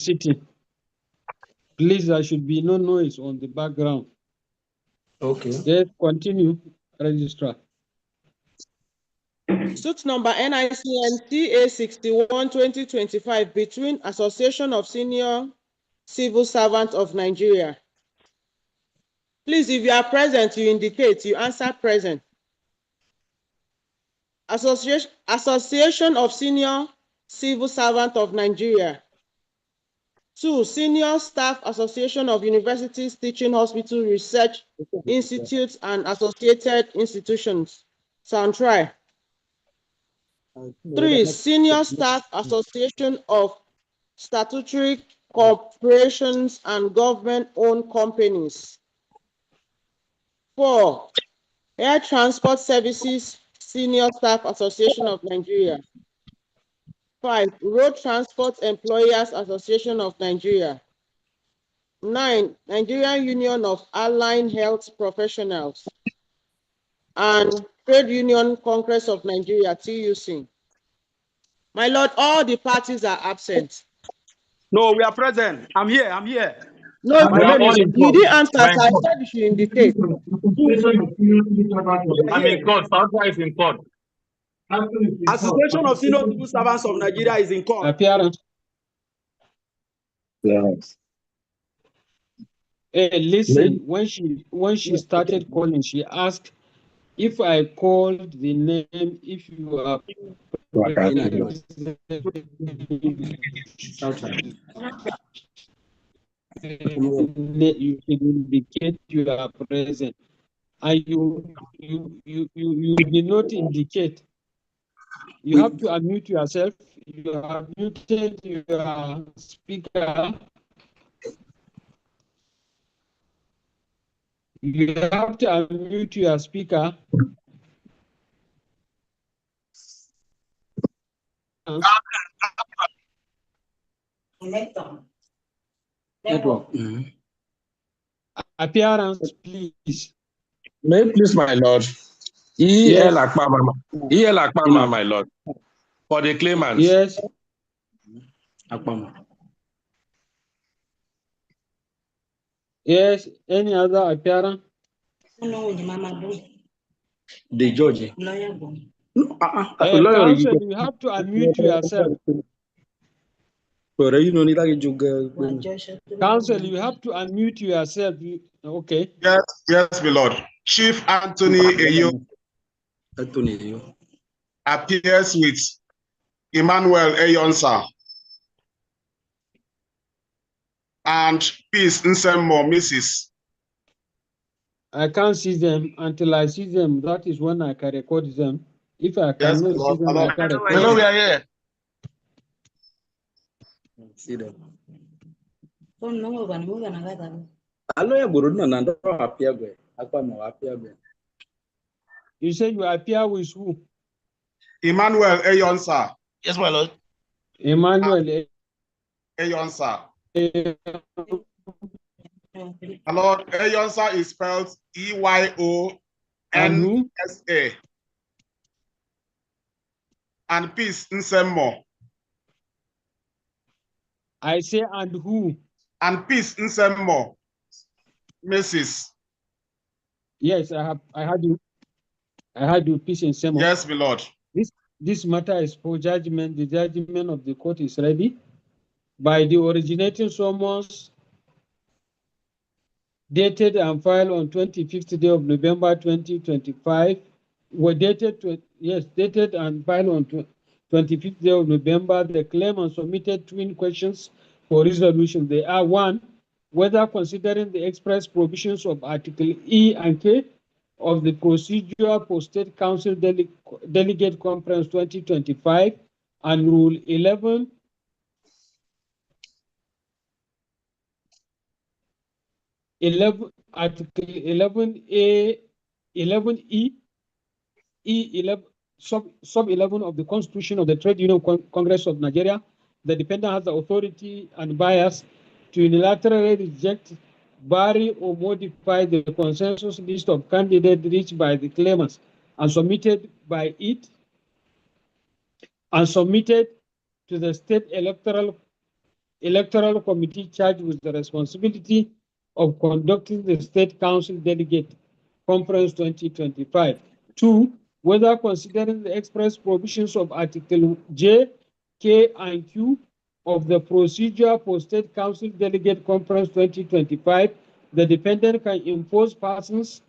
sitting. Please, there should be no noise on the background. Okay. Yes, continue, Registrar. Suit number NICN TA61-2025 between Association of Senior Civil Servants of Nigeria. Please, if you are present, you indicate, you answer present. Association of Senior Civil Servants of Nigeria. 2. Senior Staff Association of Universities, Teaching Hospital, Research Institutes, and Associated Institutions. Sound try. 3. Senior Staff Association of Statutory Corporations and Government-Owned Companies. 4. Air Transport Services Senior Staff Association of Nigeria. 5. Road Transport Employers Association of Nigeria. 9. Nigerian Union of Allied Health Professionals. And Trade Union Congress of Nigeria, TUC. My Lord, all the parties are absent. No, we are present. I'm here. I'm here. No, My name is. you didn't answer, so I said you should indicate. I'm in court. Sandra is in court. Association of Senior Civil Servants of Nigeria is in court. Appearance. Yes. Hey, listen, when she started calling, she asked if I called the name, if you are you should indicate you are present, and you did not indicate. You have to unmute yourself. You have muted your speaker. You have to unmute your speaker. Network. Appearance, please. May it please, my lord. Yes. Akpama, my lord. For the claimants. Yes. Akpama. Yes. Any other appearance? The judge. Counsel, you have to unmute yourself. Counsel, you have to unmute yourself. Okay. Yes, my lord. Chief Anthony Eyo appears with Emmanuel Eyonsa and Peace Nsemmo, Mrs. I can't see them until I see them. That is when I can record them. If I cannot see them, I can record Hello, we are here. See them. You say you appear with who? Emmanuel Eyonsa. Yes, my lord. Emmanuel Eyonsa. My lord, Eyonsa is spelled EYONSA. And Peace Nsemmo. I say and who? And Peace Nsemmo, Mrs. Yes, I had you. I had you, Peace Nsemmo. Yes, my lord. This matter is for judgment. The judgment of the court is ready. By the originating summons dated and filed on 25th day of November 2025, were dated and filed on 25th day of November. The claimant submitted twin questions for resolution. They are: 1, whether considering the express provisions of Article E and K of the Procedure for State Council Delegate Conference 2025 and Rule 11, Article 11A, 11E, E11, sub 11 of the Constitution of the Trade Union Congress of Nigeria, the defendant has the authority and bias to unilaterally reject, vary, or modify the consensus list of candidates reached by the claimants and submitted by it and submitted to the State Electoral electoral committee charged with the responsibility of conducting the State Council Delegate Conference 2025. 2. Whether considering the express provisions of Article J, K, and Q of the procedure for State Council Delegate Conference 2025, the defendant can impose persons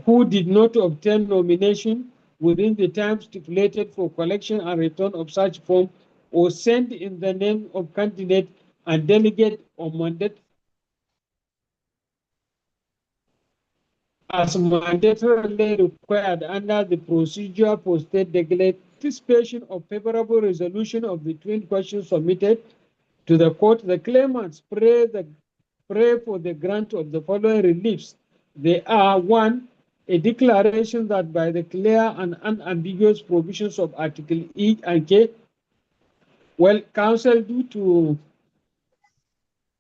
who did not obtain nomination within the time stipulated for collection and return of such form or send in the name of candidate and delegate or mandate as mandatorily required under the procedure for state delegate. Anticipation of favorable resolution of the twin questions submitted to the court, the claimants pray for the grant of the following reliefs. They are: 1, a declaration that by the clear and unambiguous provisions of Article E and K, well, counsel, due to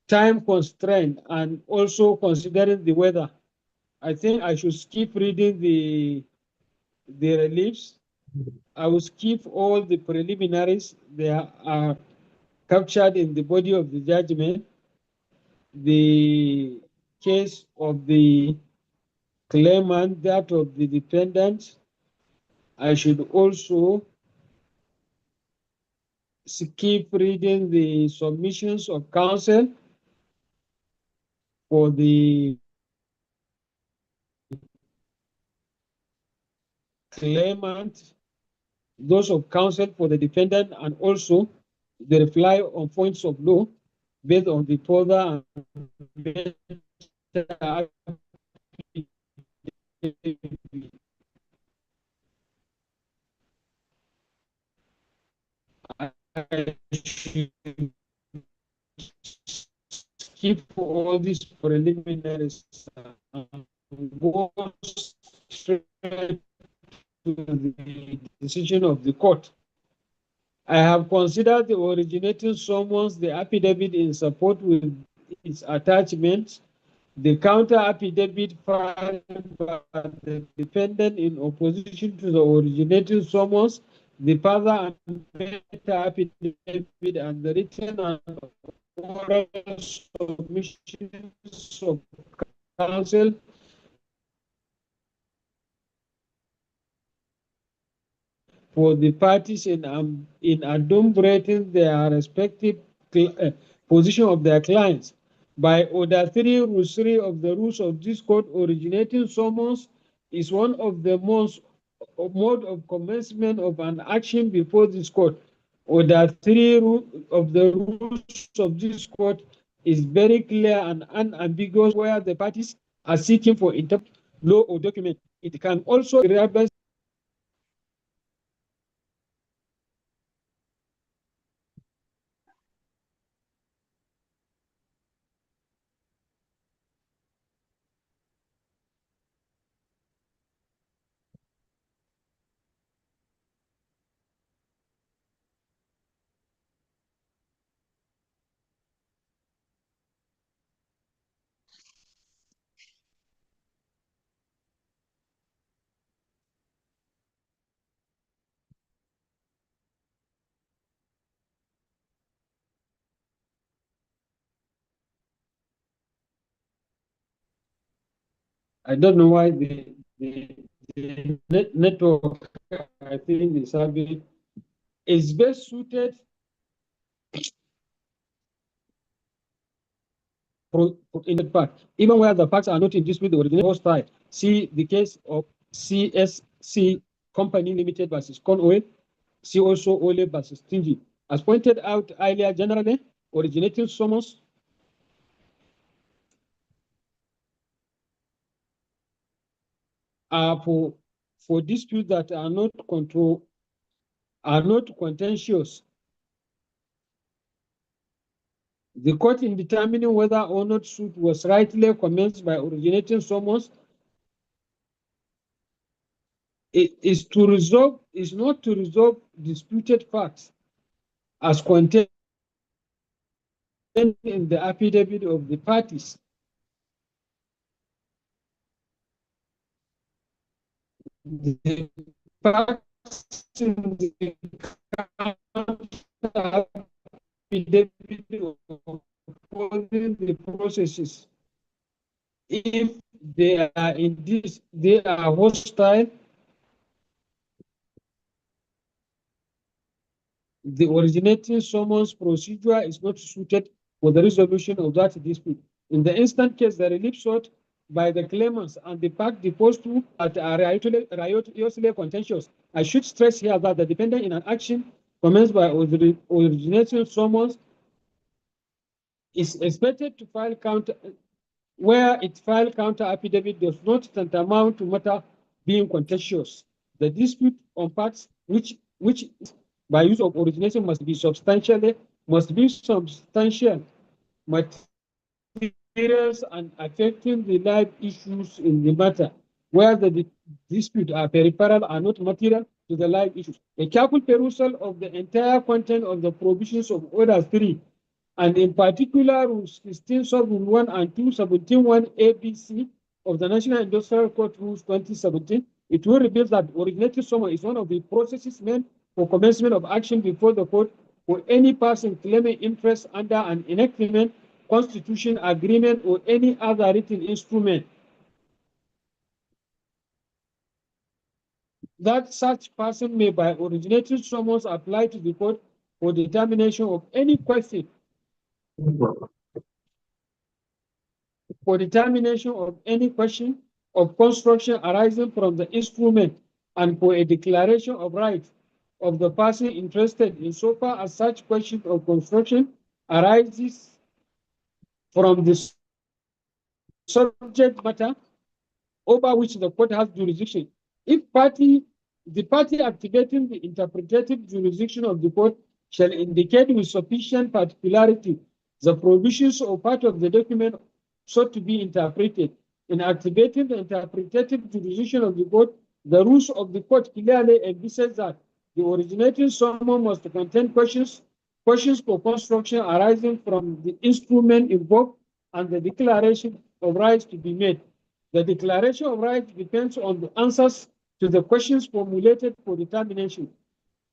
time constraint and also considering the weather, I think I should skip reading the reliefs. I will skip all the preliminaries. They are captured in the body of the judgment. The case of the claimant, that of the defendant. I should also skip reading the submissions of counsel for the claimant, those of counsel for the defendant, and also the reply on points of law based on the further and better I should skip all these preliminaries and go straight to the decision of the court. I have considered the originating summons, the affidavit in support with its attachments, the counter affidavit filed by the defendant in opposition to the originating summons, the further and better affidavit, and the written and oral submissions of counsel for the parties in adumbrating their respective position of their clients. By Order 3, Rule 3 of the rules of this court, originating summons is one of the most mode of commencement of an action before this court. Order 3 of the rules of this court is very clear and unambiguous where the parties are seeking for law or document. It can also reference I don't know why the network, I think the service is best suited in the part, even where the facts are not in dispute, the original hostile. See the case of CSC Company Limited versus Corn Oil, see also Ole versus Stingy. As pointed out earlier, generally, originating summons are for disputes that are not contentious. The court, in determining whether or not suit was rightly commenced by originating summons, is not to resolve disputed facts as contained in the affidavit of the parties. The facts in the affidavit opposing the processes if they are hostile. The originating summons procedure is not suited for the resolution of that dispute. In the instant case, the relief sought by the claimants and the fact deposed to that are riotously contentious. I should stress here that the defendant in an action commenced by originating summons is expected to file counter, where its file counter affidavit does not tantamount to matter being contentious. The dispute on facts which by use of origination must be substantial materials and affecting the live issues in the matter, where the dispute are peripheral are not material to the live issues. A careful perusal of the entire content of the provisions of Order 3, and in particular Rules 16, Sub-Rule 1 and 2, 17.1 ABC of the National Industrial Court Rules 2017, it will reveal that originating summons is one of the processes meant for commencement of action before the court for any person claiming interest under an enactment, constitution, agreement, or any other written instrument that such person may by originating summons apply to the court for determination of any question of construction arising from the instrument and for a declaration of right of the person interested in so far as such question of construction arises from the subject matter over which the court has jurisdiction. If the party activating the interpretative jurisdiction of the court shall indicate with sufficient particularity the provisions or part of the document sought to be interpreted. In activating the interpretative jurisdiction of the court, the rules of the court clearly envisage that the originating summons must contain questions for construction arising from the instrument invoked and the declaration of rights to be made. The declaration of rights depends on the answers to the questions formulated for determination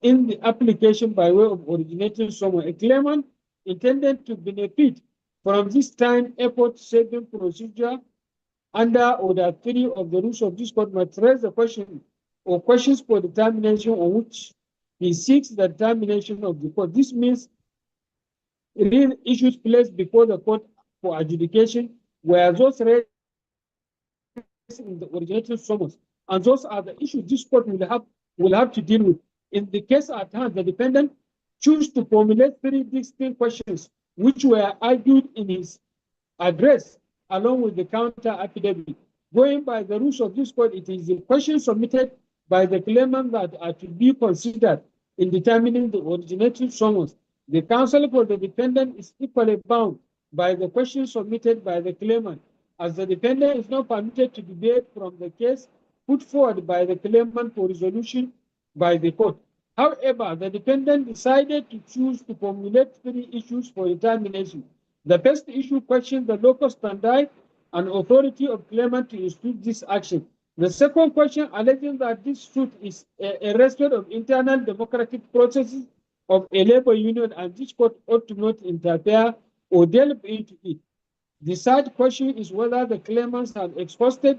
in the application by way of originating summons. A claimant intended to benefit from this time effort-saving procedure under Order 3 of the rules of this court must raise the question or questions for determination on which he seeks the determination of the court. This means real issues placed before the court for adjudication were those raised in the originating summons, and those are the issues this court will have to deal with. In the case at hand, the defendant chose to formulate 3 distinct questions, which were argued in his address along with the counter affidavit. Going by the rules of this court, it is the questions submitted by the claimant that are to be considered in determining the originating summons. The counsel for the defendant is equally bound by the questions submitted by the claimant, as the defendant is not permitted to deviate from the case put forward by the claimant for resolution by the court. However, the defendant decided to choose to formulate 3 issues for determination. The first issue questions the locus standi and authority of claimant to institute this action. The second question alleging that this suit is a result of internal democratic processes of a labor union and this court ought to not interfere or delve into it. The third question is whether the claimants have exhausted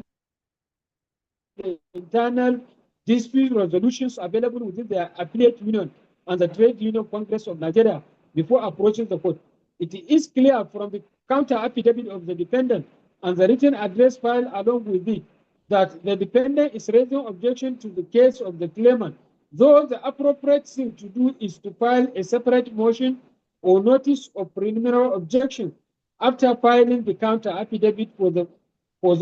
the internal dispute resolutions available within their affiliate union and the Trade Union Congress of Nigeria before approaching the court. It is clear from the counter affidavit of the defendant and the written address filed along with it that the defendant is raising objection to the case of the claimant, though the appropriate thing to do is to file a separate motion or notice of preliminary objection after filing the counter affidavit for the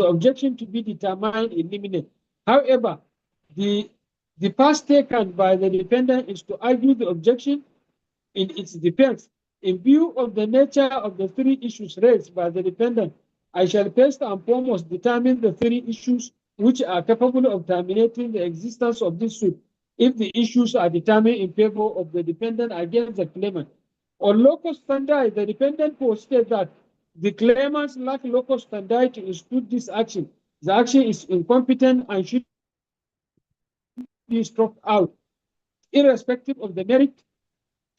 objection to be determined in limine. However, the path taken by the defendant is to argue the objection in its defense. In view of the nature of the 3 issues raised by the defendant, I shall first and foremost determine the 3 issues which are capable of terminating the existence of this suit if the issues are determined in favor of the defendant against the claimant. On locus standi, the defendant posted that the claimants lack locus standi to institute this action. The action is incompetent and should be struck out, irrespective of the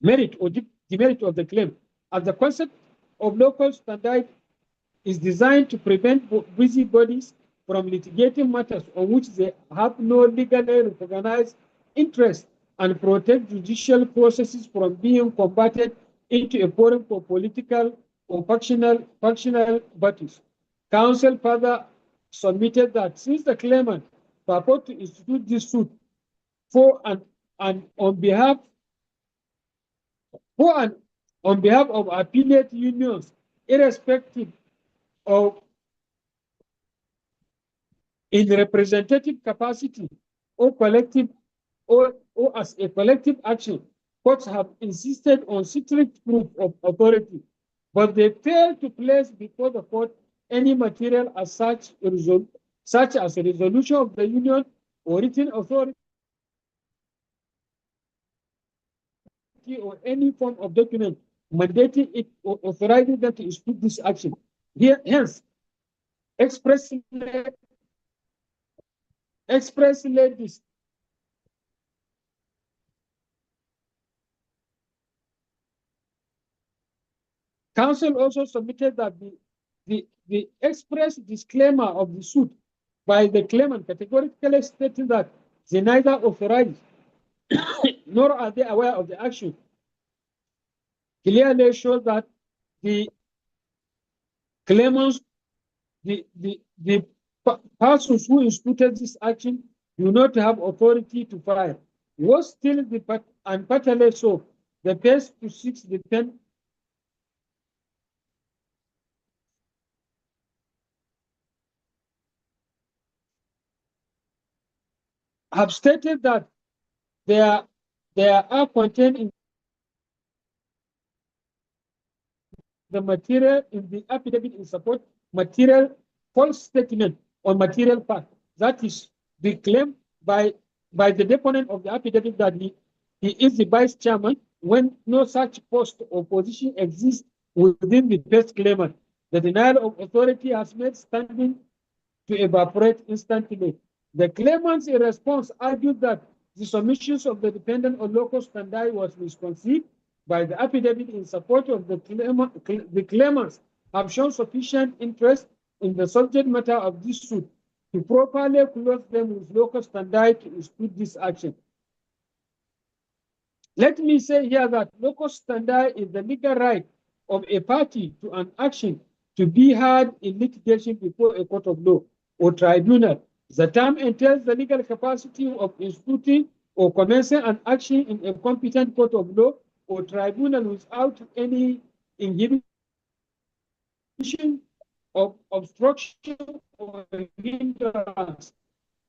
merit or the merit of the claim, as the concept of local standard is designed to prevent busybodies from litigating matters on which they have no legally recognized interest and protect judicial processes from being converted into a forum for political or factional battles. Counsel further submitted that since the claimant purport to institute this suit for and on behalf of affiliate unions, irrespective of in representative capacity or collective or as a collective action, courts have insisted on strict proof of authority, but they fail to place before the court any material as such as a resolution of the union or written authority or any form of document mandating it or authorizing them to institute this action. Hence, expressly this counsel also submitted that the express disclaimer of the suit by the claimant categorically stating that they neither authorize nor are they aware of the action clearly shows that the claimants, the persons who instituted this action do not have authority to file. Was still and partly so, the first to 6 depend have stated that there are contained in the material in the affidavit in support material false statement on material fact. That is the claim by the deponent of the affidavit that he is the vice chairman when no such post or position exists within the first claimant. The denial of authority has made standing to evaporate instantly. The claimants in response argued that the submissions of the dependent on locus standi was misconceived by the affidavit in support of the claimants have shown sufficient interest in the subject matter of this suit to properly close them with locus standi to institute this action. Let me say here that locus standi is the legal right of a party to an action to be heard in litigation before a court of law or tribunal. The term entails the legal capacity of instituting or commencing an action in a competent court of law or tribunal without any inhibition of obstruction or hindrance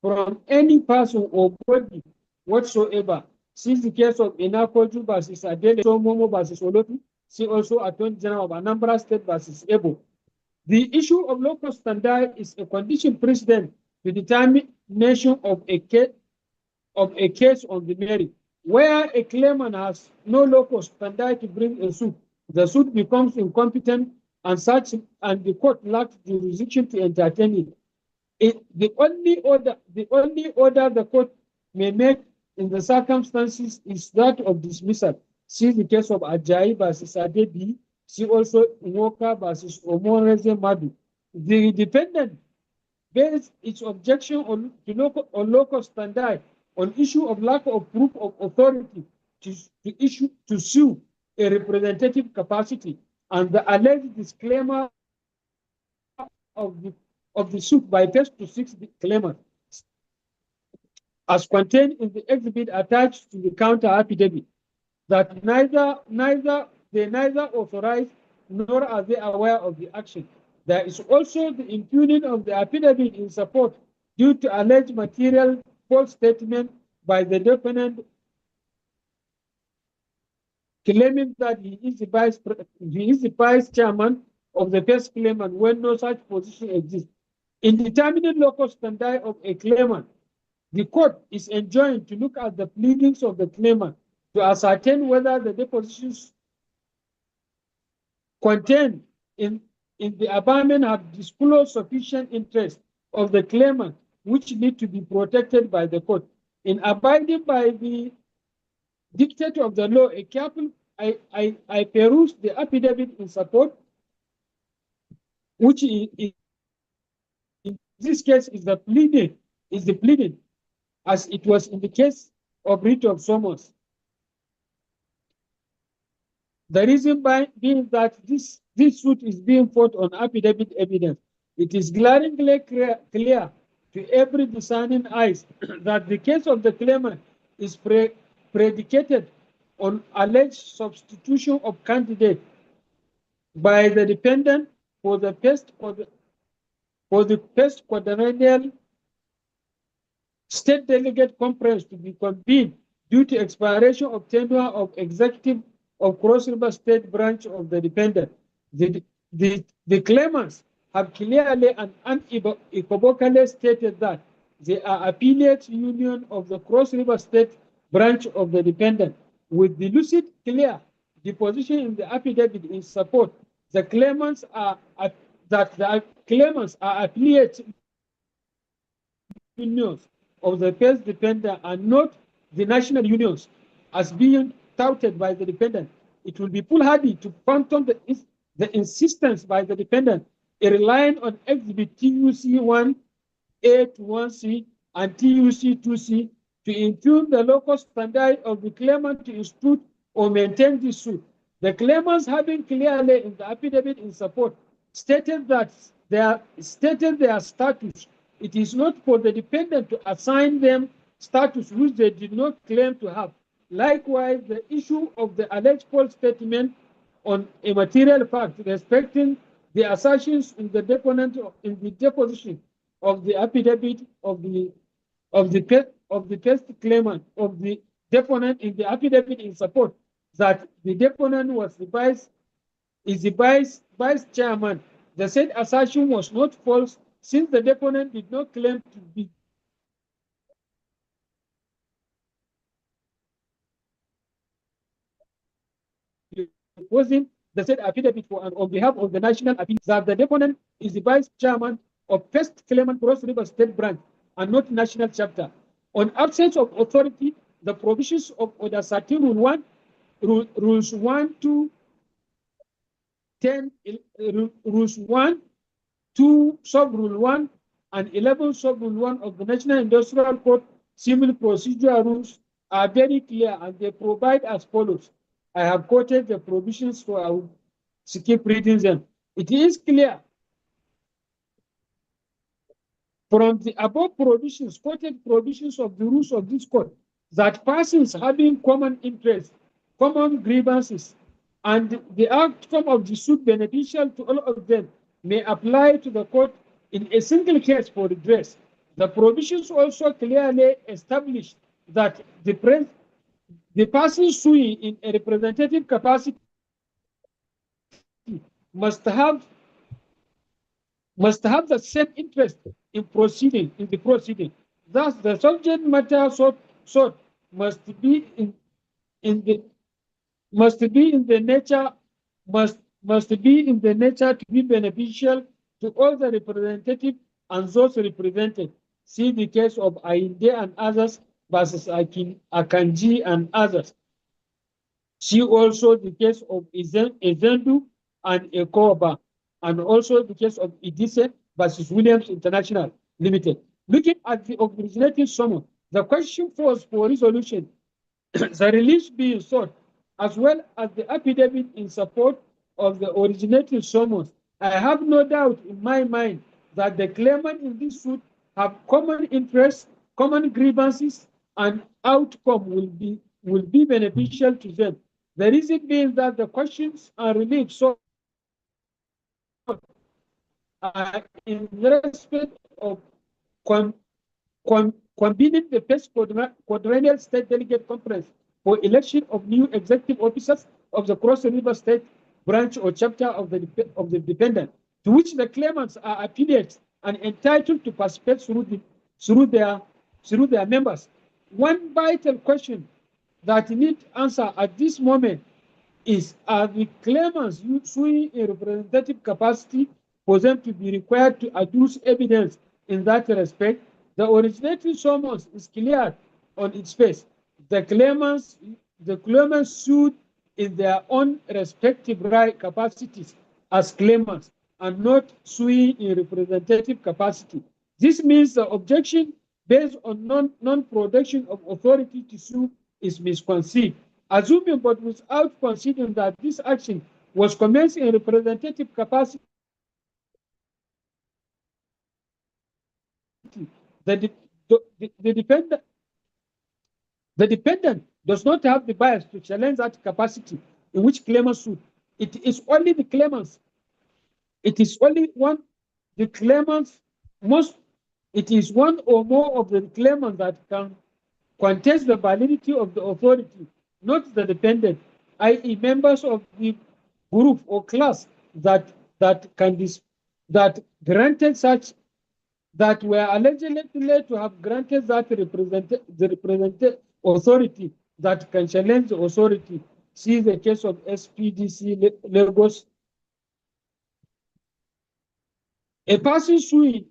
from any person or body whatsoever. See the case of Inakoju versus Adele Somomo versus Olotu. See also Attorney General of Anambra State versus Ebo. The issue of locus standi is a condition precedent to determination of a case on the merit. Where a claimant has no locus standi to bring a suit, the suit becomes incompetent and the court lacks jurisdiction to entertain it. The only order the court may make in the circumstances is that of dismissal. See the case of Ajayi versus Adebi. See also Nwoka versus Omoreze Madu. The defendant based its objection on locus standi on issue of lack of proof of authority to sue a representative capacity and the alleged disclaimer of the suit by first to 6 claimant as contained in the exhibit attached to the counter affidavit that neither authorize nor are they aware of the action. There is also the impugning of the affidavit in support due to alleged material false statement by the defendant claiming that he is the vice chairman of the first claimant when no such position exists. In determining locus standi of a claimant, the court is enjoined to look at the pleadings of the claimant to ascertain whether the depositions contained in the abandonment have disclosed sufficient interest of the claimant which need to be protected by the court. In abiding by the dictate of the law, a careful I perused the affidavit in support, which in this case is the pleading, as it was in the case of writ of summons. The reason being that this suit is being fought on affidavit evidence. It is glaringly clear to every discerning eyes that the case of the claimant is predicated on alleged substitution of candidate by the defendant for the first quadrennial state delegate conference to be convened due to expiration of tenure of executive of Cross River State branch of the defendant. The claimants have clearly and unequivocally stated that they are affiliate union of the Cross River State branch of the defendant. With the lucid, clear deposition in the affidavit in support, the claimants are affiliate unions of the first defendant and not the national unions as being touted by the defendant. It will be foolhardy to phantom the insistence by the defendant in relying on Exhibit TUC 1A to 1C and TUC 2C to impugn the locus standi of the claimant to institute or maintain this suit. The claimants, having clearly in the affidavit in support stated that their status, it is not for the defendant to assign them status which they did not claim to have. Likewise, the issue of the alleged false statement on a material fact respecting the assertions in the deposition of the affidavit of the first claimant of the deponent in the affidavit in support that the deponent was the vice chairman. The said assertion was not false since the deponent did not claim to be deposing the said affidavit for and on behalf of the national appeal that the deponent is the vice chairman of first claimant Cross River State branch and not national chapter. On absence of authority, the provisions of Order 13 Rules 1 to 10, Rules 1, 2, Sub-Rule 1, and 11 Sub-Rule 1 of the National Industrial Code Civil Procedure Rules are very clear, and they provide as follows. I have quoted the provisions, so I will skip reading them. It is clear from the above provisions, quoted provisions of the rules of this code, that persons having common interests, common grievances, and the outcome of the suit beneficial to all of them may apply to the court in a single case for redress. The provisions also clearly establish that the person suing in a representative capacity must have the same interest in the proceeding. Thus, the subject matter sought must be in the nature to be beneficial to all the representative and those represented. See the case of Ainde and others versus Akanji and others. See also the case of Ezendu and Ekoba, and also the case of Idise versus Williams International Limited. Looking at the originating summons, the question was for resolution, the release being sought, as well as the affidavit in support of the originating summons. I have no doubt in my mind that the claimant in this suit have common interests, common grievances, and outcome will be beneficial to them. The reason being that the questions are relief sought in respect of convening the first quadrennial state delegate conference for election of new executive officers of the Cross River State branch or chapter of the defendant, to which the claimants are affiliates and entitled to participate through their members. One vital question that need answer at this moment is, are the claimants suing in representative capacity for them to be required to adduce evidence in that respect? The originating summons is clear on its face. The claimants sued in their own respective right capacities as claimants and not suing in representative capacity. This means the objection based on non-production of authority to sue is misconceived. Assuming but without considering that this action was commenced in representative capacity, the dependent does not have the bias to challenge that capacity in which claimants sued. It is only the claimants. It is only the claimants must, it is one or more of the claimants that can contest the validity of the authority, not the dependent, i.e. members of the group or class that granted such, that were allegedly to have granted that represented authority that can challenge the authority. See the case of SPDC Lagos. A person suing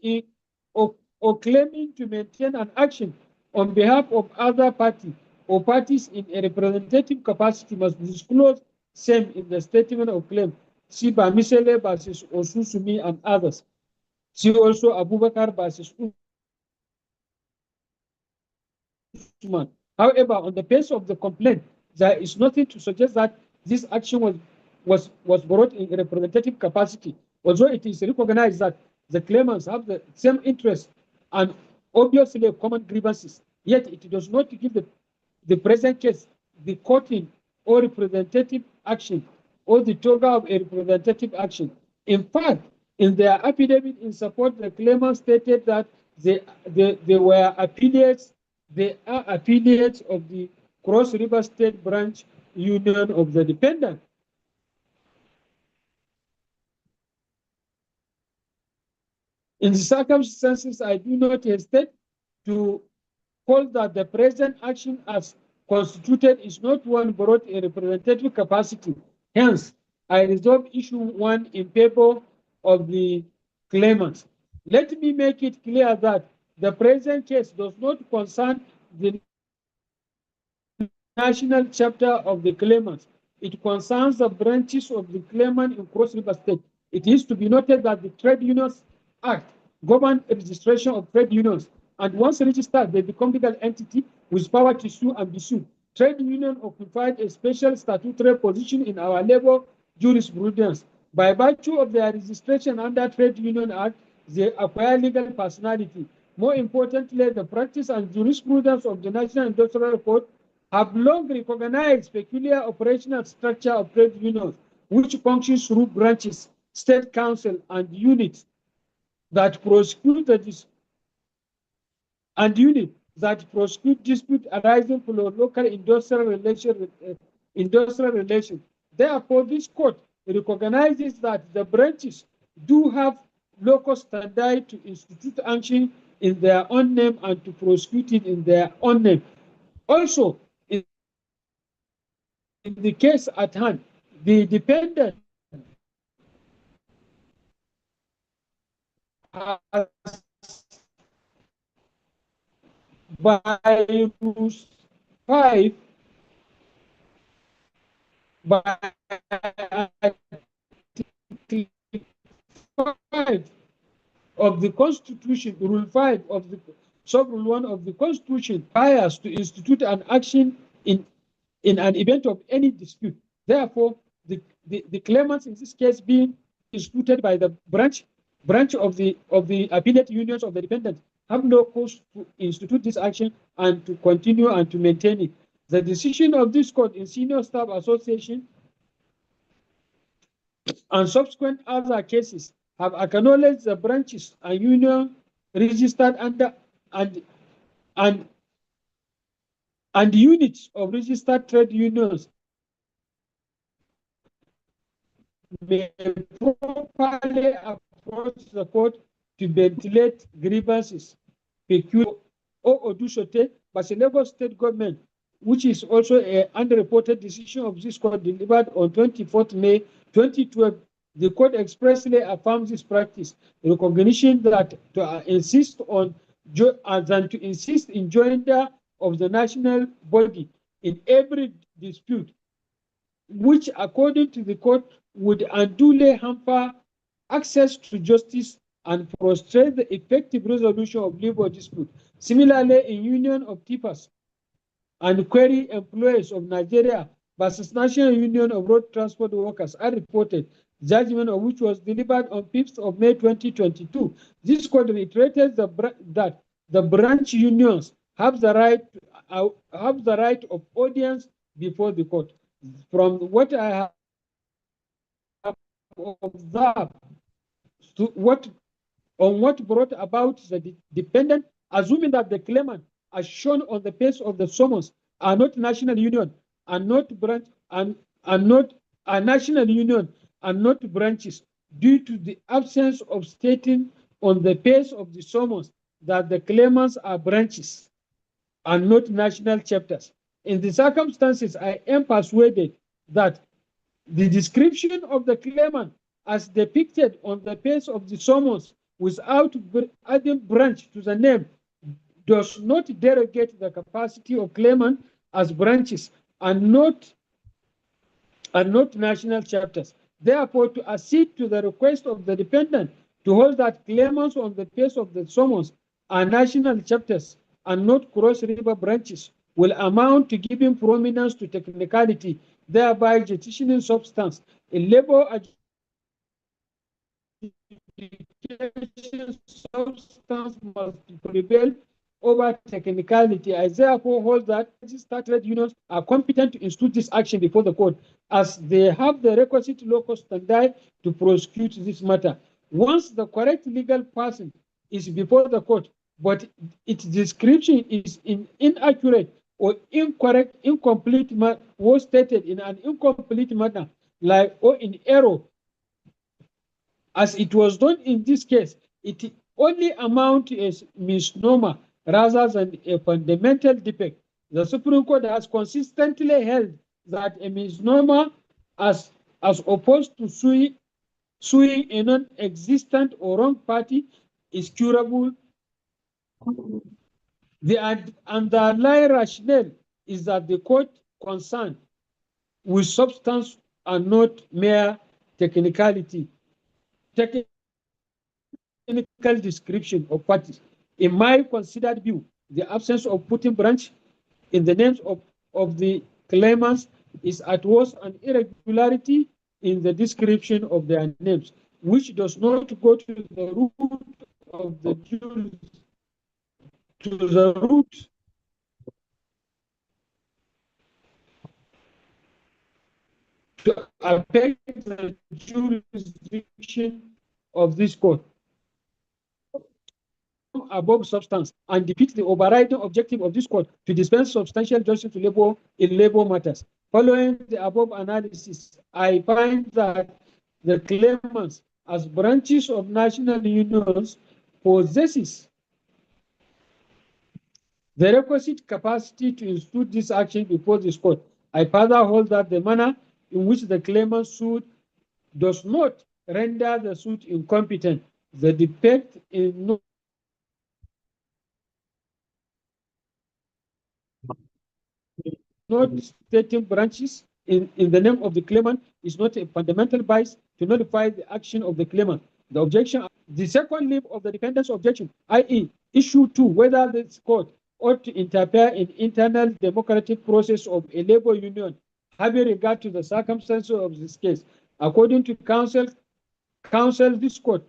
or claiming to maintain an action on behalf of other party or parties in a representative capacity must disclose same in the statement of claim. See Bamisele versus Osusumi and others. See also Abubakar versus Usman. However, on the basis of the complaint, there is nothing to suggest that this action was brought in a representative capacity, although it is recognized that the claimants have the same interest and obviously common grievances. Yet it does not give the present case the courting or representative action or the toga of a representative action. In fact, in their affidavit in support, the claimants stated that they were affiliates. They are affiliates of the Cross River State Branch Union of the Dependent. In the circumstances, I do not hesitate to call that the present action as constituted is not one brought in representative capacity. Hence, I resolve issue 1 in favor of the claimants. Let me make it clear that the present case does not concern the national chapter of the claimants. It concerns the branches of the claimant in Cross River State. It is to be noted that the Trade Unions Act governs registration of trade unions, and once registered, they become legal entity with power to sue and be sued. Trade union occupied a special statutory position in our labor jurisprudence. By virtue of their registration under Trade Union Act, they acquire legal personality. More importantly, the practice and jurisprudence of the National Industrial Code have long recognized peculiar operational structure of trade unions, which functions through branches, state council, and units that prosecute dispute arising from local industrial relations. Therefore, this court recognizes that the branches do have locus standi to institute action in their own name and to prosecute it in their own name. Also, in the case at hand, the dependent has by rules 5 by Article 5 of the Constitution, Rule 5 of the Sub-Rule 1 of the Constitution, requires to institute an action in an event of any dispute. Therefore, the claimants in this case being instituted by the branch of the affiliate unions of the dependent have no cause to institute this action and to continue and to maintain it. The decision of this court in Senior Staff Association and subsequent other cases have acknowledged the branches and union registered under and units of registered trade unions may properly approach the court to ventilate grievances, peculiar or Odusote, but the Lagos State government, which is also an unreported decision of this court delivered on 24th May 2012, the court expressly affirms this practice, recognition that to insist in joinder of the national body in every dispute which, according to the court, would unduly hamper access to justice and frustrate the effective resolution of labor dispute. Similarly, in Union of Tippers and Quarry Employees of Nigeria versus National Union of Road Transport Workers are reported, judgment of which was delivered on 5th of May 2022. This court reiterated that the branch unions have the right of audience before the court. From what I have observed, to what brought about the dependent, assuming that the claimant, as shown on the face of the summons, are not national union, and not branch, and not a national union, and not branches, due to the absence of stating on the face of the summons that the claimants are branches and not national chapters. In the circumstances, I am persuaded that the description of the claimant as depicted on the face of the summons without adding branch to the name does not derogate the capacity of claimant as branches and not national chapters. Therefore, to accede to the request of the defendant to hold that claimants on the face of the summons are national chapters and not cross-river branches will amount to giving prominence to technicality, thereby jettisoning substance. In labor adjudication, substance must prevail over technicality. I therefore hold that registered trade unions are competent to institute this action before the court, as they have the requisite locus standi to prosecute this matter. Once the correct legal person is before the court, but its description is inaccurate or incorrect, incomplete, was stated in an incomplete manner, like or in error, as it was done in this case, it only amounts to a misnomer rather than a fundamental defect. The Supreme Court has consistently held that a misnomer, as opposed to suing a non-existent or wrong party, is curable. The underlying rationale is that the court concerned with substance and not mere technicality. Technical description of parties. In my considered view, the absence of putting branch in the names of the claimants is at worst an irregularity in the description of their names, which does not go to the root of the to affect the jurisdiction of this court above substance and defeat the overriding objective of this court to dispense substantial justice to labor in labor matters. Following the above analysis, I find that the claimants as branches of national unions possesses the requisite capacity to institute this action before this court. I further hold that the manner in which the claimant sued does not render the suit incompetent. The defect in not stating branches in the name of the claimant is not a fundamental bias to nullify the action of the claimant. The objection, the second leap of the defendant's objection, i.e., issue 2, whether this court ought to interfere in internal democratic process of a labor union, having regard to the circumstances of this case. According to counsel, this court,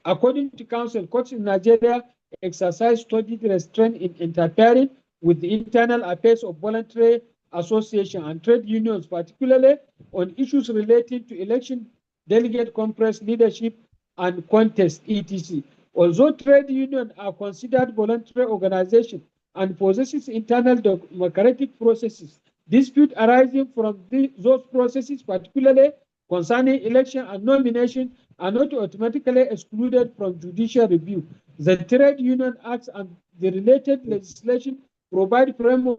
according to counsel, courts in Nigeria exercise studied restraint in interfering with the internal affairs of voluntary association and trade unions, particularly on issues relating to election, delegate conference leadership, and contest, etc. Although trade unions are considered voluntary organizations and possesses internal democratic processes, dispute arising from those processes, particularly concerning election and nomination, are not automatically excluded from judicial review. The Trade Union Act and the related legislation provide framework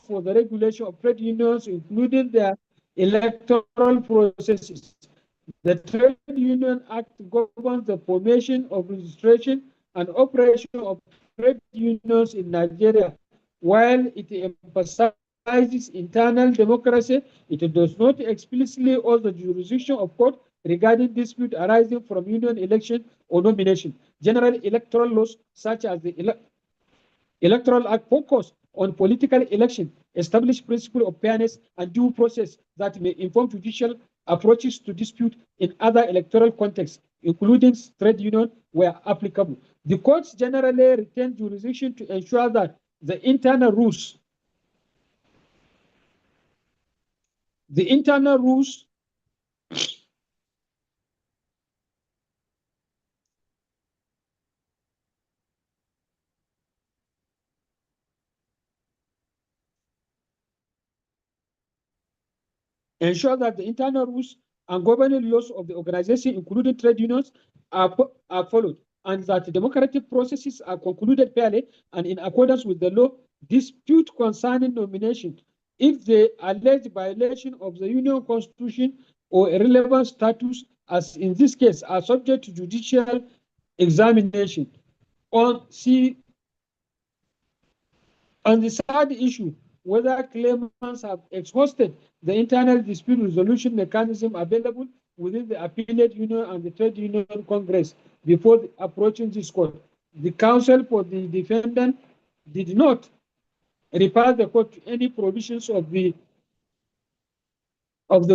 for the regulation of trade unions, including their electoral processes. The Trade Union Act governs the formation of registration and operation of trade unions in Nigeria, while it emphasizes supervises internal democracy. It does not explicitly hold the jurisdiction of court regarding dispute arising from union election or nomination. General electoral laws, such as the Electoral Act, focus on political election, establish principle of fairness and due process that may inform judicial approaches to dispute in other electoral contexts, including trade union where applicable. The courts generally retain jurisdiction to ensure that the internal rules ensure that the internal rules and governing laws of the organization, including trade unions, are followed, and that democratic processes are concluded fairly and in accordance with the law. Dispute concerning nomination, if the alleged violation of the union constitution or irrelevant status, as in this case, are subject to judicial examination. On the third issue, whether claimants have exhausted the internal dispute resolution mechanism available within the affiliate union and the trade union congress before approaching this court. The counsel for the defendant did not refer the court to any provisions of the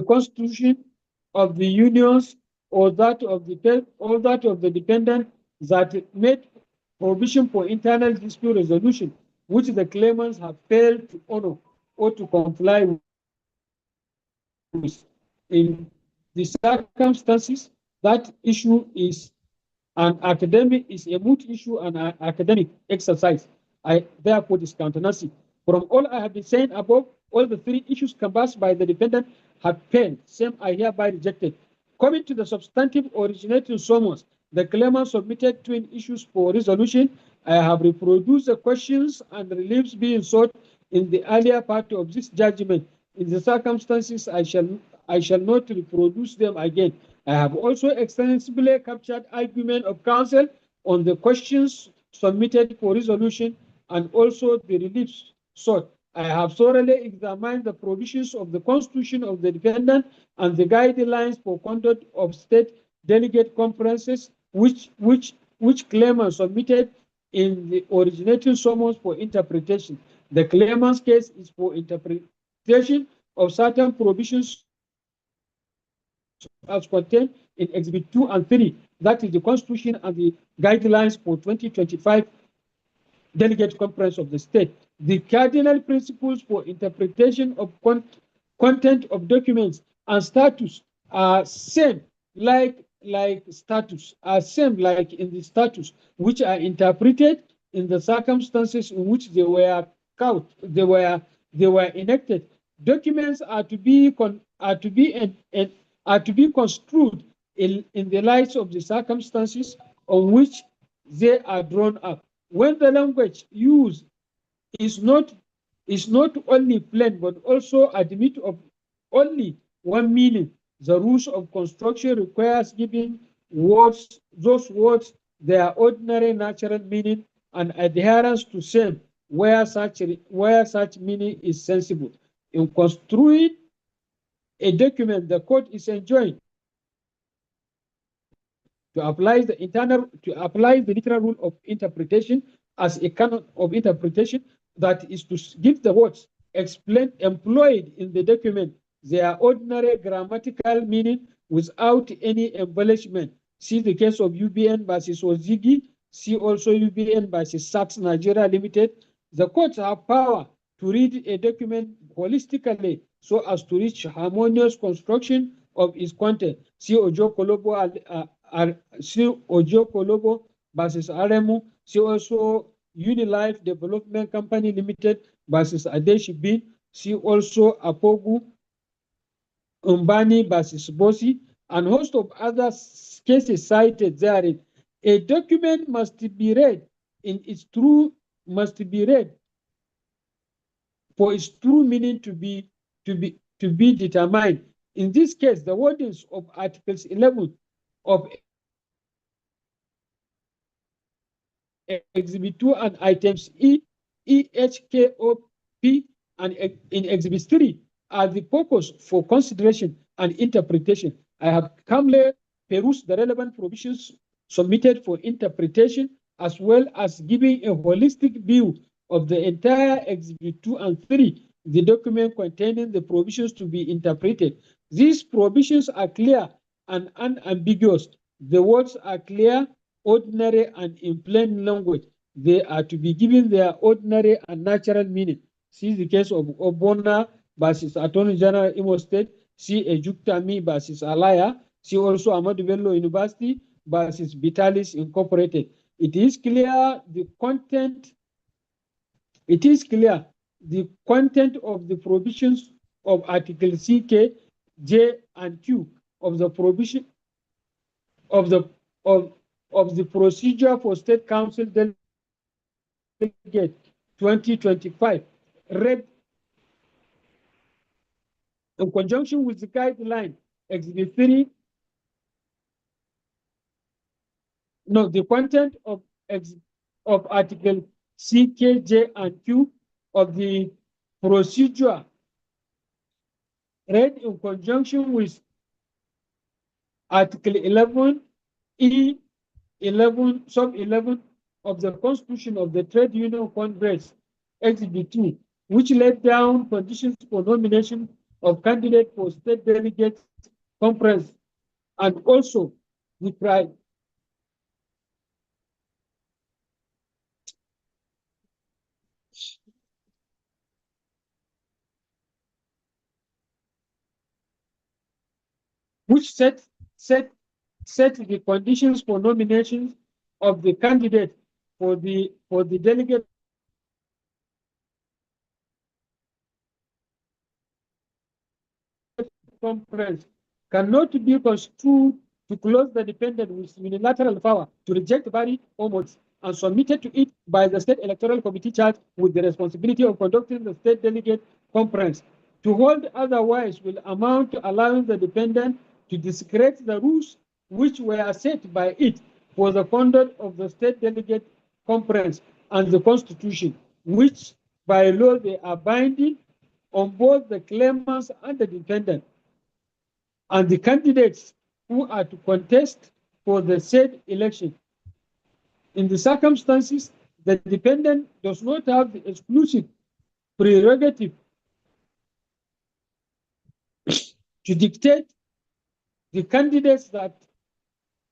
constitution of the unions or that of the defendant that made provision for internal dispute resolution, which the claimants have failed to honor or to comply with. In the circumstances, that issue is a moot issue and an academic exercise. I therefore discountenance. From all I have been saying above, all the three issues canvassed by the defendant have failed. Same I hereby rejected. Coming to the substantive originating summons, the claimant submitted twin issues for resolution. I have reproduced the questions and reliefs being sought in the earlier part of this judgment. In the circumstances, I shall not reproduce them again. I have also extensively captured argument of counsel on the questions submitted for resolution and also the reliefs sought. I have thoroughly examined the provisions of the Constitution of the defendant and the guidelines for conduct of state delegate conferences, which claimant submitted in the originating summons for interpretation. The claimant's case is for interpretation of certain provisions as contained in Exhibit 2 and 3, that is the Constitution and the guidelines for 2025 Delegate Conference of the State. The cardinal principles for interpretation of content of documents and status are same like status, are same like in the status, which are interpreted in the circumstances in which they were enacted. Documents are to be construed in the light of the circumstances on which they are drawn up. When the language used is not only plain but also admit of only one meaning, the rules of construction requires giving those words their ordinary natural meaning and adherence to same where such meaning is sensible. In construing a document, the court is enjoined to apply the literal rule of interpretation as a canon of interpretation, that is to give the words employed in the document their ordinary grammatical meaning without any embellishment. See the case of UBN versus Ozigi. See also UBN versus Saks Nigeria Limited. The courts have power to read a document holistically so as to reach harmonious construction of its content. See Ojo Kolobo versus Aremu. See also Unilife Development Company Limited versus Adeshi Bin. See also Apogu Umbani versus Bosi, and host of other cases cited therein. A document must be read for its true meaning to be determined. In this case, the wordings of Articles 11 of Exhibit 2 and items E, H, K, O, P, and in Exhibit 3 are the focus for consideration and interpretation. I have calmly perused the relevant provisions submitted for interpretation, as well as giving a holistic view of the entire Exhibit 2 and 3, the document containing the provisions to be interpreted. These provisions are clear and unambiguous. The words are clear, ordinary, and in plain language. They are to be given their ordinary and natural meaning. See the case of Obona versus Attorney General Imo State. See Ejuktami versus Alaya. See also Ahmadu Bello University versus Vitalis Incorporated. It is clear the content. It is clear the content of the provisions of Article CK, J, and Q of the provision of the procedure for State Council Delegate 2025, read in conjunction with the guideline Exhibit 3. No, the content of Article C, K, J, and Q of the procedure read in conjunction with Article 11, E, 11, sub 11 of the Constitution of the Trade Union Congress, Exhibit 2, which laid down conditions for nomination of candidates for state delegates conference, and also the pride. Which set the conditions for nominations of the candidate for the delegate conference cannot be construed to close the dependent with unilateral power to reject valid modes and submitted to it by the State Electoral Committee charged with the responsibility of conducting the state delegate conference. To hold otherwise will amount to allowing the dependent to discredit the rules which were set by it for the conduct of the state delegate conference and the Constitution, which by law they are binding on both the claimants and the dependent, and the candidates who are to contest for the said election. In the circumstances, the dependent does not have the exclusive prerogative to dictate the candidates that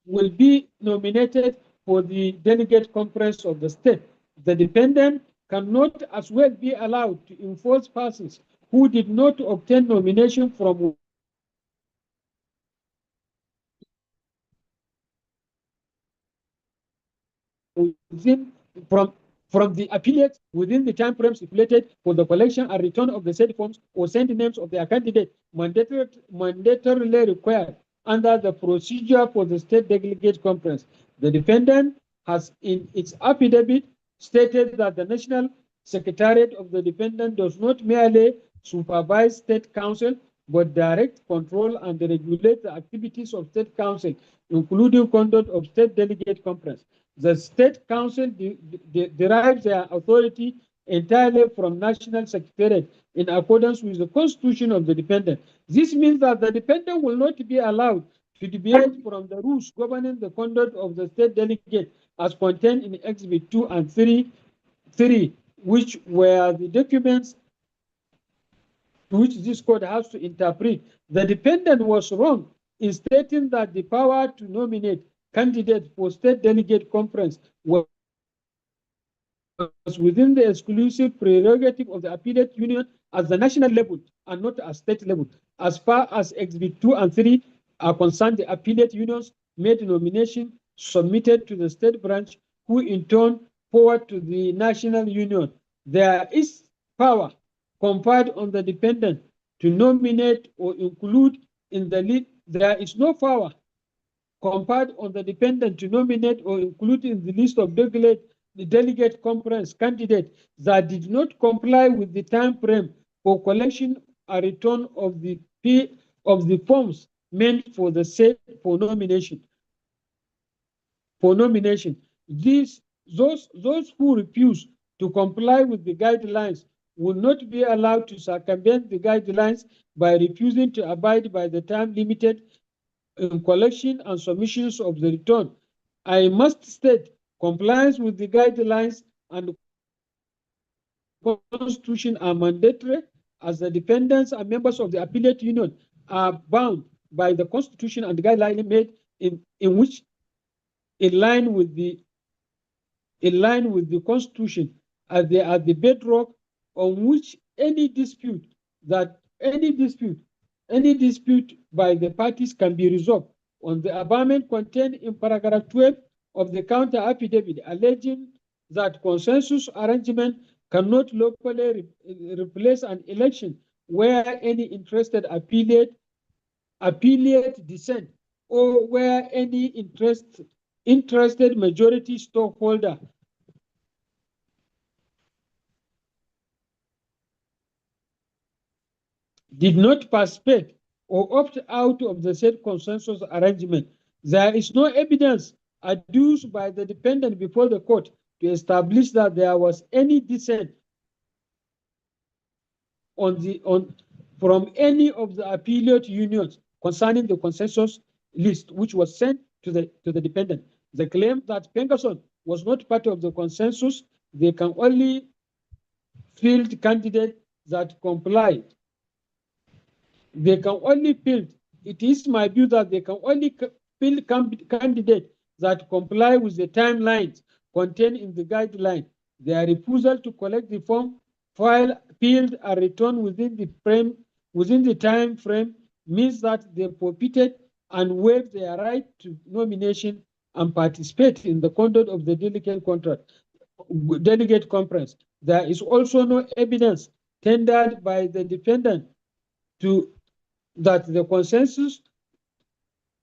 will be nominated for the delegate conference of the state. The dependent cannot as well be allowed to enforce persons who did not obtain nomination from within from the affiliates within the time frame stipulated for the collection and return of the said forms, or send names of their candidate mandatorily required under the procedure for the state delegate conference. The defendant has in its affidavit stated that the National Secretariat of the defendant does not merely supervise state council, but direct, control, and regulate the activities of state council, including conduct of state delegate conference. The state council derives their authority entirely from National Secretariat in accordance with the Constitution of the dependent. This means that the dependent will not be allowed to deviate from the rules governing the conduct of the state delegate as contained in Exhibit 2 and 3, which were the documents which this court has to interpret. The dependent was wrong in stating that the power to nominate candidates for state delegate conference was within the exclusive prerogative of the appellate union at the national level and not at state level. As far as Exhibit 2 and 3 are concerned, the appellate unions made nomination submitted to the state branch, who in turn forward to the national union. There is power conferred on the dependent to nominate or include in the list. There is no power conferred on the dependent to nominate or include in the list of the delegate conference candidates that did not comply with the time frame for collection and return of the forms meant for the set for nomination. Those who refuse to comply with the guidelines will not be allowed to circumvent the guidelines by refusing to abide by the time limited in collection and submissions of the return. I must state compliance with the guidelines and the Constitution are mandatory, as the defendants and members of the appellate union are bound by the Constitution and the guidelines made in which in line with the Constitution, as they are the bedrock on which any dispute by the parties can be resolved. On the abatement contained in paragraph 12 of the counter affidavit, alleging that consensus arrangement cannot lawfully replace an election where any interested appellate dissent, or where any interested majority stockholder did not participate or opt out of the said consensus arrangement. There is no evidence adduced by the defendant before the court to establish that there was any dissent from any of the appellate unions concerning the consensus list, which was sent to the defendant. The claim that Pengason was not part of the consensus, they can only field candidates that comply. They can only field. It is my view that they can only field candidates that comply with the timelines contained in the guideline. Their refusal to collect the form, file, field, and return within the time frame means that they forfeited and waived their right to nomination and participate in the conduct of the delegate conference. There is also no evidence tendered by the defendant that the consensus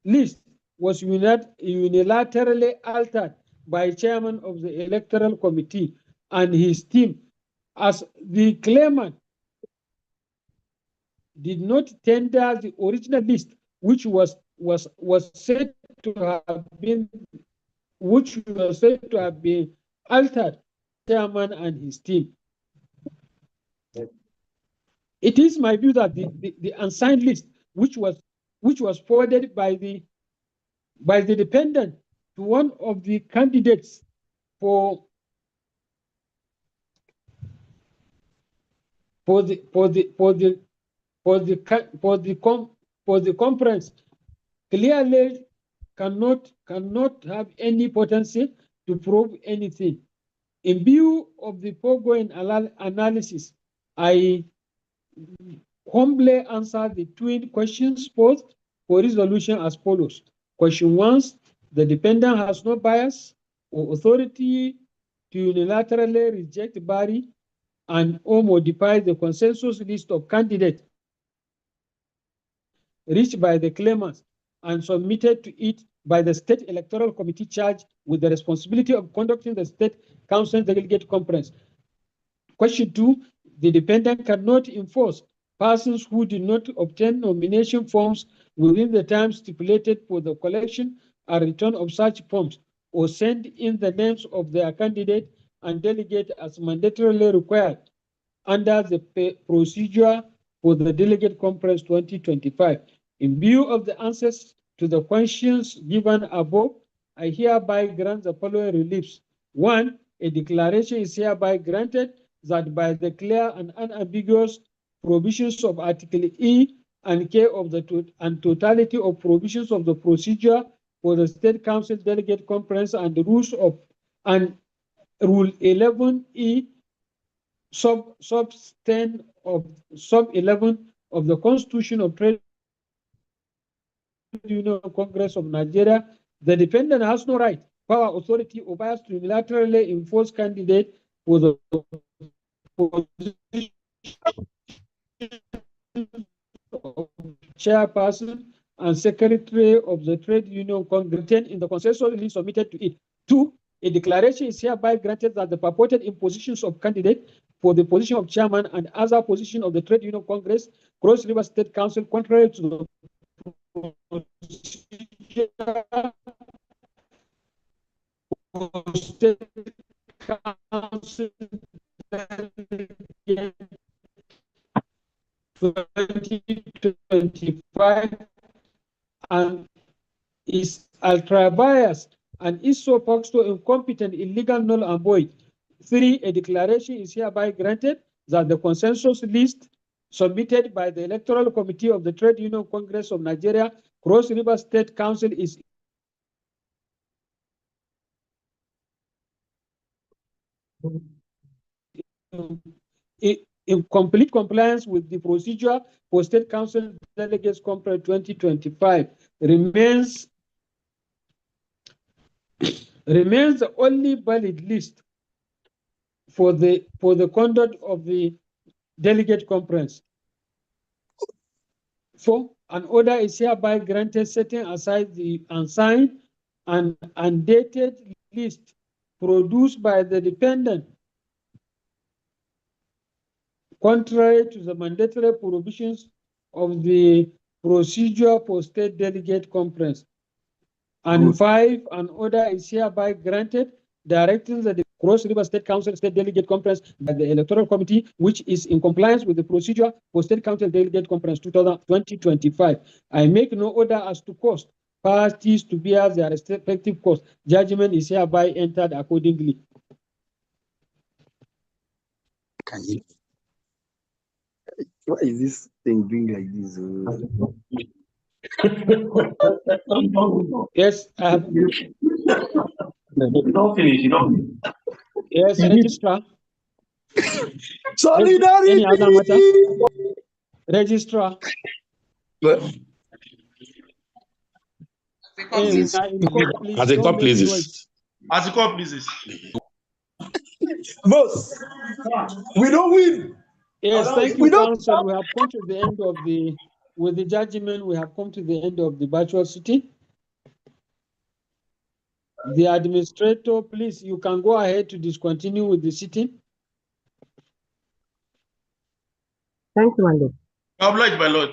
list was unilaterally altered by chairman of the electoral committee and his team, as the claimant did not tender the original list, which was said to have been altered by chairman and his team. It is my view that the unsigned list, which was forwarded by the defendant to one of the candidates for the conference, clearly cannot have any potency to prove anything. In view of the foregoing analysis, I humbly answer the twin questions posed for resolution as follows. Question 1, the defendant has no bias or authority to unilaterally reject, vary, and or modify the consensus list of candidates reached by the claimants and submitted to it by the State Electoral Committee charged with the responsibility of conducting the State Council Delegate Conference. Question 2, the defendant cannot enforce persons who did not obtain nomination forms within the time stipulated for the collection and return of such forms, or send in the names of their candidate and delegate as mandatorily required under the procedure for the Delegate Conference 2025. In view of the answers to the questions given above, I hereby grant the following reliefs. 1, a declaration is hereby granted that by the clear and unambiguous provisions of Article E and K of the totality of provisions of the procedure for the State Council Delegate Conference and the rules of and Rule 11E sub 10 of sub 11 of the Constitution of Trade Union Congress of Nigeria, the defendant has no right, power, authority, or bias to unilaterally enforce candidate for the position of chairperson and secretary of the Trade Union Congress in the consensus list submitted to it. 2, a declaration is hereby granted that the purported impositions of candidate for the position of chairman and other position of the Trade Union Congress, Cross River State Council, contrary to the State Council 2025 and is ultra-biased and is so facto incompetent, illegal, null, and void. 3, a declaration is hereby granted that the consensus list submitted by the Electoral Committee of the Trade Union Congress of Nigeria, Cross River State Council is in complete compliance with the procedure for State Council Delegates Conference 2025 remains the only valid list for the conduct of the delegate conference. 4, an order is hereby granted setting aside the unsigned and undated list produced by the dependent, contrary to the mandatory provisions of the procedure for state delegate conference. And 5, an order is hereby granted directing the Cross River State Council State Delegate Conference by the Electoral Committee, which is in compliance with the procedure for State Council Delegate Conference 2025. I make no order as to cost. Parties to bear their respective cost. Judgment is hereby entered accordingly. Why is this thing doing like this? Yes, I have. You don't finish, you don't. Yes, Registrar. Solidarity! Any other matter? Registrar. As a court pleases. a court pleases. Boss, we don't win. Yes, thank We you, don't. Council. We have come to the end of the, with the judgment, we have come to the end of the virtual sitting. The administrator, please, you can go ahead to discontinue with the sitting. Thank you, my lord. Obliged, my lord.